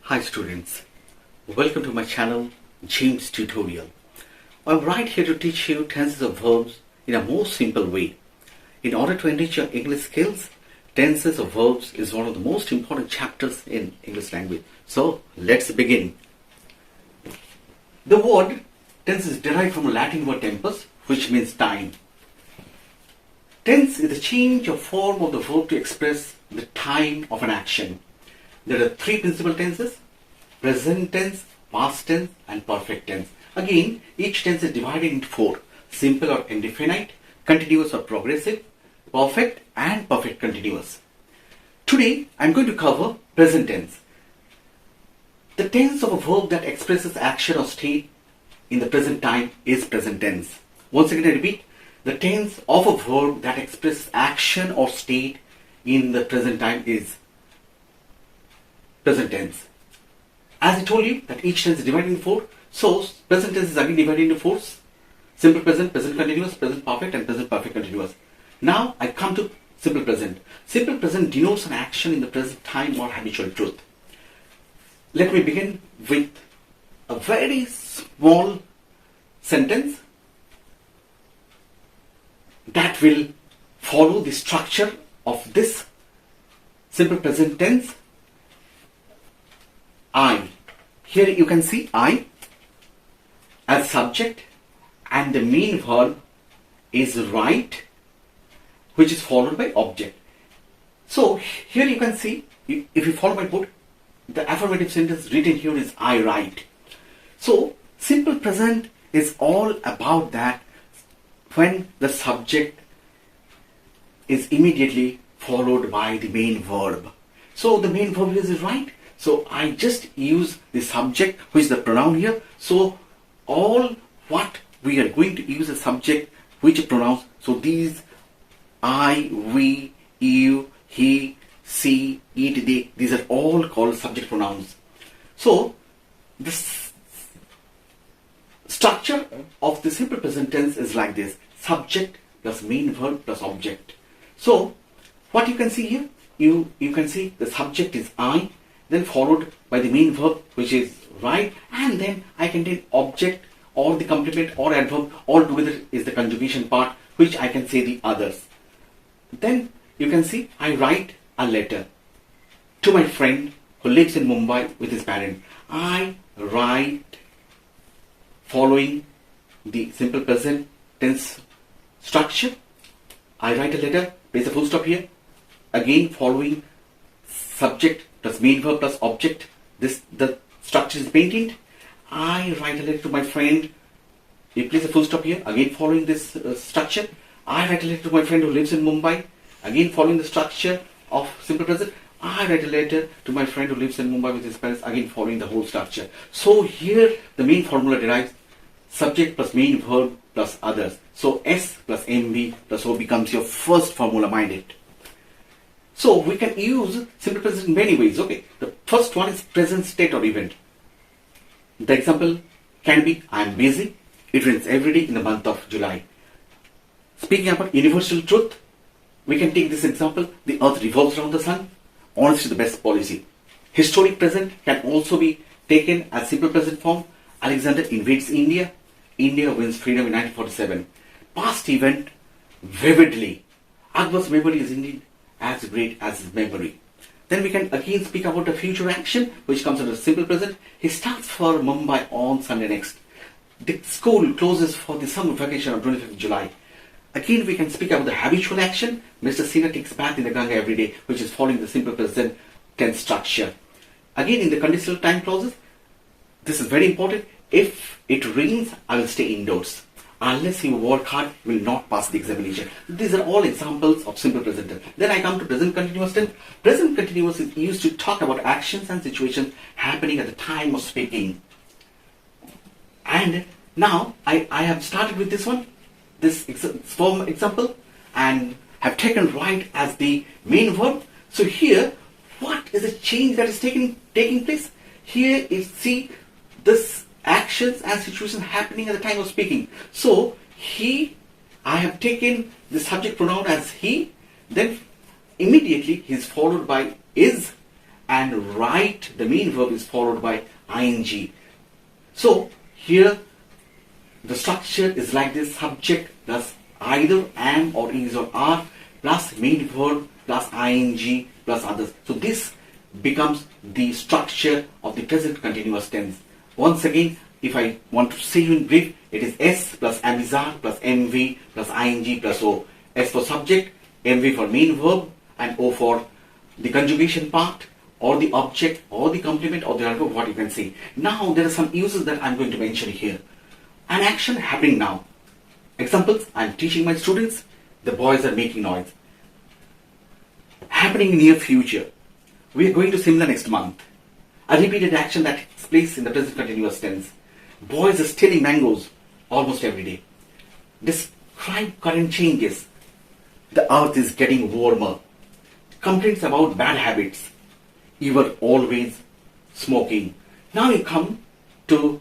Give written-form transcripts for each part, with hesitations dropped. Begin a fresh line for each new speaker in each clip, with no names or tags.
Hi students, welcome to my channel James Tutorial. I'm right here to teach you tenses of verbs in a more simple way. In order to enrich your English skills, tenses of verbs is one of the most important chapters in English language. So let's begin. The word tense is derived from a Latin word tempus, which means time. Tense is the change of form of the verb to express the time of an action. There are three principal tenses: present tense, past tense and perfect tense. Again, each tense is divided into four: simple or indefinite, continuous or progressive, perfect and perfect continuous. Today, I am going to cover present tense. The tense of a verb that expresses action or state in the present time is present tense. Once again, I repeat, the tense of a verb that expresses action or state in the present time is present tense. As I told you that each tense is divided into four, so present tense is again divided into four: simple present, present continuous, present perfect and present perfect continuous. Now I come to simple present. Simple present denotes an action in the present time or habitual truth. Let me begin with a very small sentence that will follow the structure of this simple present tense. I. Here you can see I as subject and the main verb is write, which is followed by object. So here you can see, if you follow my book, the affirmative sentence written here is I write. So simple present is all about that when the subject is immediately followed by the main verb. So the main verb is write. So I just use the subject, which is the pronoun here. So all what we are going to use a subject, which pronouns. So these I, we, you, he, she, it, they, these are all called subject pronouns. So this structure of the simple present tense is like this: subject plus main verb plus object. So what you can see here, you can see the subject is I, then followed by the main verb, which is write, and then I can take object or the complement or adverb. All together is the conjugation part, which I can say the others. Then you can see I write a letter to my friend who lives in Mumbai with his parents. I write, following the simple present tense structure. I write a letter, place a full stop here. Again following subject plus main verb plus object. The structure is maintained. I write a letter to my friend. You place a full stop here. Again following this structure. I write a letter to my friend who lives in Mumbai. Again following the structure of simple present. I write a letter to my friend who lives in Mumbai with his parents. Again following the whole structure. So here the main formula derives subject plus main verb plus others. So S plus MV plus O becomes your first formula, mind it. So we can use simple present in many ways. Okay, the first one is present state or event. The example can be I am busy. It rains every day in the month of July. Speaking about universal truth, we can take this example: the earth revolves around the sun. Honesty is the best policy. Historic present can also be taken as simple present form. Alexander invades India. India wins freedom in 1947. Past event, vividly. Akbar's memory is indeed as great as his memory. Then we can again speak about the future action, which comes under simple present. He starts for Mumbai on Sunday next. The school closes for the summer vacation on 25th July. Again we can speak about the habitual action. Mr. Sinha takes bath in the Ganga every day, which is following the simple present tense structure. Again in the conditional time clauses, this is very important. If it rains, I will stay indoors. Unless you work hard, you will not pass the examination. These are all examples of simple present tense. Then I come to present continuous tense. Present continuous is used to talk about actions and situations happening at the time of speaking. And now I have started with this one, this form example, and have taken write as the main verb. So here, what is the change that is taking place? Here is, see, this actions and situations happening at the time of speaking. So I have taken the subject pronoun as he, then immediately he is followed by is, and write, the main verb is followed by ing. So here the structure is like this: subject plus either am or is or are plus main verb plus ing plus others. So this becomes the structure of the present continuous tense. Once again, if I want to say you in brief, it is S plus amizar plus mv plus ing plus o. S for subject, mv for main verb, and o for the conjugation part or the object or the complement or the adverb, what you can see. Now there are some uses that I'm going to mention here. An action happening now. Examples: I'm teaching my students, the boys are making noise. Happening in near future. We are going to similar next month. A repeated action that takes place in the present continuous tense. Boys are stealing mangoes almost every day. Describe current changes. The earth is getting warmer. Complaints about bad habits. You were always smoking. Now you come to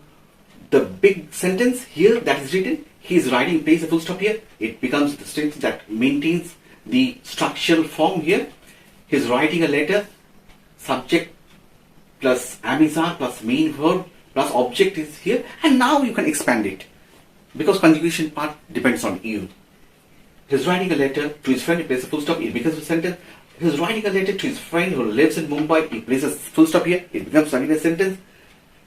the big sentence here that is written. He is writing, place a full stop here. It becomes the sentence that maintains the structural form here. He is writing a letter. Subject plus amizar plus main verb plus object is here, and now you can expand it because conjugation part depends on you. He is writing a letter to his friend, he places a full stop, it becomes a sentence. He is writing a letter to his friend who lives in Mumbai, he places full stop here, it becomes again a sentence.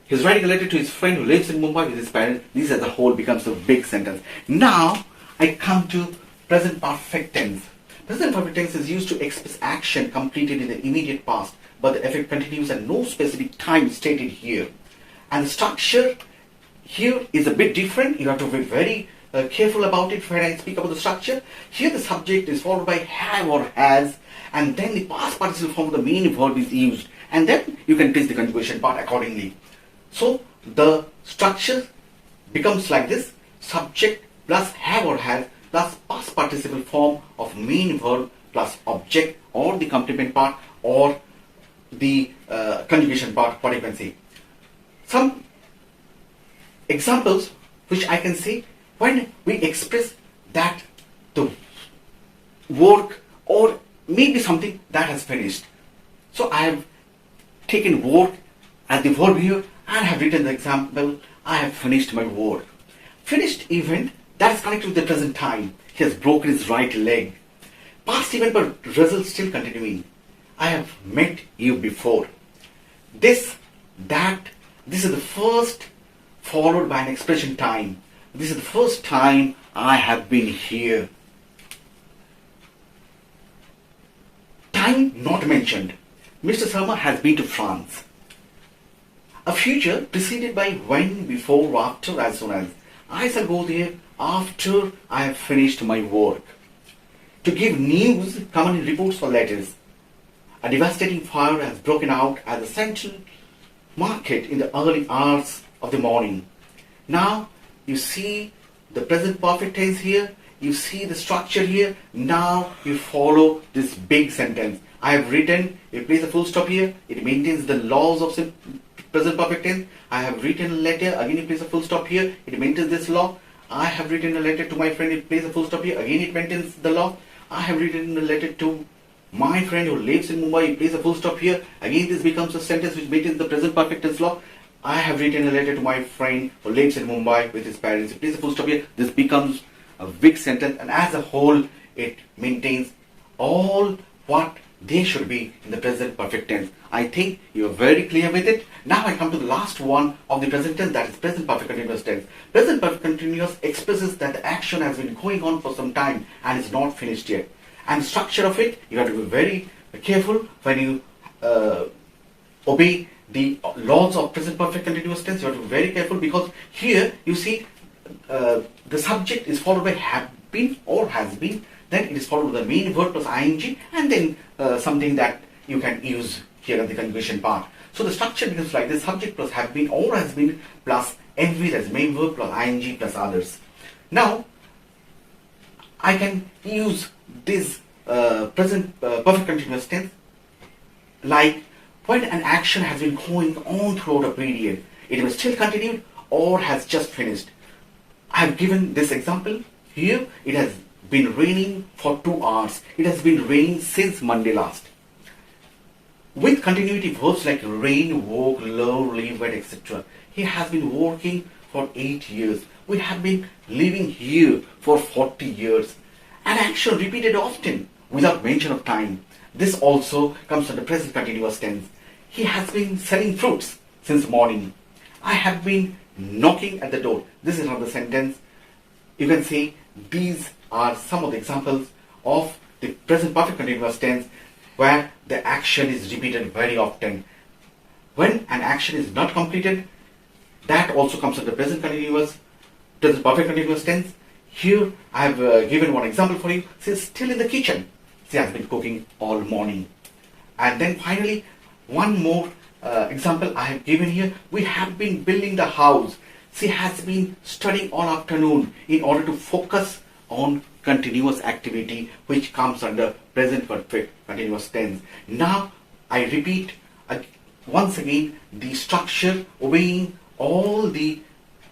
He is writing a letter to his friend who lives in Mumbai with his parents. These as a whole becomes a big sentence. Now I come to present perfect tense. Present perfect tense is used to express action completed in the immediate past, but the effect continues and no specific time is stated here. And the structure here is a bit different. You have to be very careful about it when I speak about the structure. Here the subject is followed by have or has, and then the past participle form of the main verb is used, and then you can place the conjugation part accordingly. So the structure becomes like this: subject plus have or has plus past participle form of main verb plus object or the complement part or the conjugation part, what you can see. Some examples which I can see when we express that the work or maybe something that has finished. So I have taken work as the verb here and have written the example, I have finished my work. Finished event that is connected with the present time. He has broken his right leg. Past event but result still continuing. I have met you before. This, that, this is the first followed by an expression time. This is the first time I have been here. Time not mentioned. Mr. Sharma has been to France. A future preceded by when, before, or after, as soon as. I shall go there after I have finished my work. To give news, common reports or letters. A devastating fire has broken out at the central market in the early hours of the morning. Now you see the present perfect tense here. You see the structure here. Now you follow this big sentence. I have written, you place a full stop here. It maintains the laws of present perfect tense. I have written a letter. Again you place a full stop here. It maintains this law. I have written a letter to my friend. It places a full stop here. Again it maintains the law. I have written a letter to my friend who lives in Mumbai. He places a full stop here. Again this becomes a sentence which maintains the present perfect tense law. I have written a letter to my friend who lives in Mumbai with his parents. He places a full stop here. This becomes a big sentence, and as a whole it maintains all what they should be in the present perfect tense. I think you are very clear with it. Now I come to the last one of the present tense, that is present perfect continuous tense. Present perfect continuous expresses that the action has been going on for some time and is not finished yet. And the structure of it, you have to be very careful when you obey the laws of present perfect continuous tense. You have to be very careful because here you see the subject is followed by have been or has been. Then it is followed by the main verb plus ing, and then something that you can use here at the conjugation part. So the structure becomes like this: subject plus have been or has been plus mv, as main verb, plus ing plus others. Now I can use this present perfect continuous tense like when an action has been going on throughout a period. It was still continued or has just finished. I have given this example here. It has been raining for 2 hours. It has been raining since Monday last. with continuity verbs like rain, walk, love, live, etc. He has been working for 8 years. We have been living here for 40 years. An action repeated often without mention of time. This also comes under present continuous tense. He has been selling fruits since morning. I have been knocking at the door. This is another sentence. You can see these are some of the examples of the present perfect continuous tense where the action is repeated very often. When an action is not completed, that also comes under present perfect continuous tense. Here I have given one example for you. She is still in the kitchen. She has been cooking all morning. And then finally, one more example I have given here. We have been building the house. She has been studying all afternoon in order to focus on continuous activity, which comes under present perfect continuous tense. Now I repeat once again the structure obeying all the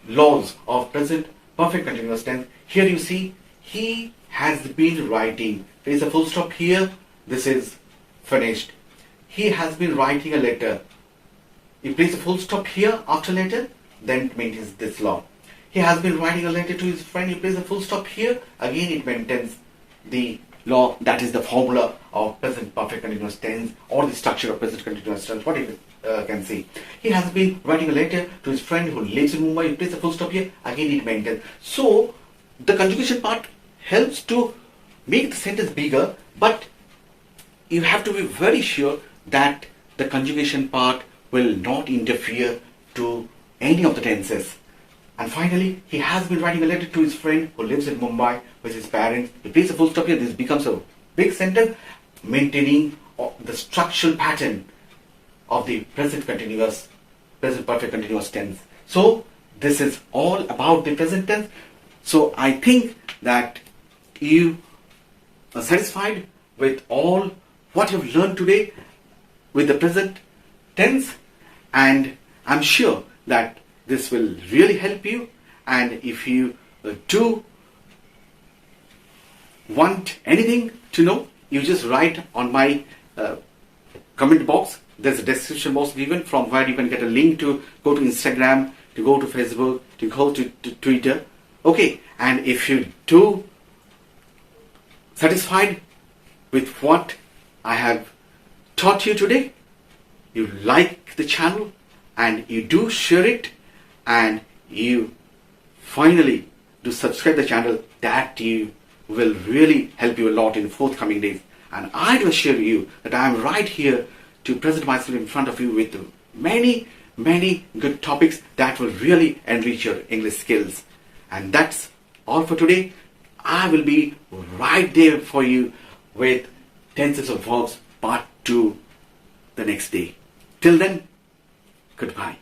laws of present perfect continuous tense. Here you see he has been writing. There is a full stop here. This is finished. He has been writing a letter. You place a full stop here after letter, then it maintains this law. He has been writing a letter to his friend. You place a full stop here, again it maintains the law. That is the formula of present perfect continuous tense, or the structure of present continuous tense, what you can see. He has been writing a letter to his friend who lives in Mumbai. You place a full stop here, again it maintains. So the conjugation part helps to make the sentence bigger, but you have to be very sure that the conjugation part will not interfere to any of the tenses. And finally, he has been writing a letter to his friend who lives in Mumbai with his parents. You place a full stop here, this becomes a big sentence, maintaining the structural pattern of the present perfect continuous tense. So this is all about the present tense. So I think that you are satisfied with all what you've learned today with the present tense, and I'm sure that this will really help you. And if you do want anything to know, you just write on my comment box. There's a description box given from where you can get a link to go to Instagram, to go to Facebook, to go to Twitter. Okay, and if you do satisfied with what I have taught you today, you like the channel and you do share it, and you finally do subscribe the channel, that you will really help you a lot in forthcoming days. And I do assure you that I am right here to present myself in front of you with many good topics that will really enrich your English skills. And that's all for today. I will be right there for you with tenses of verbs part 2 the next day. Till then, goodbye.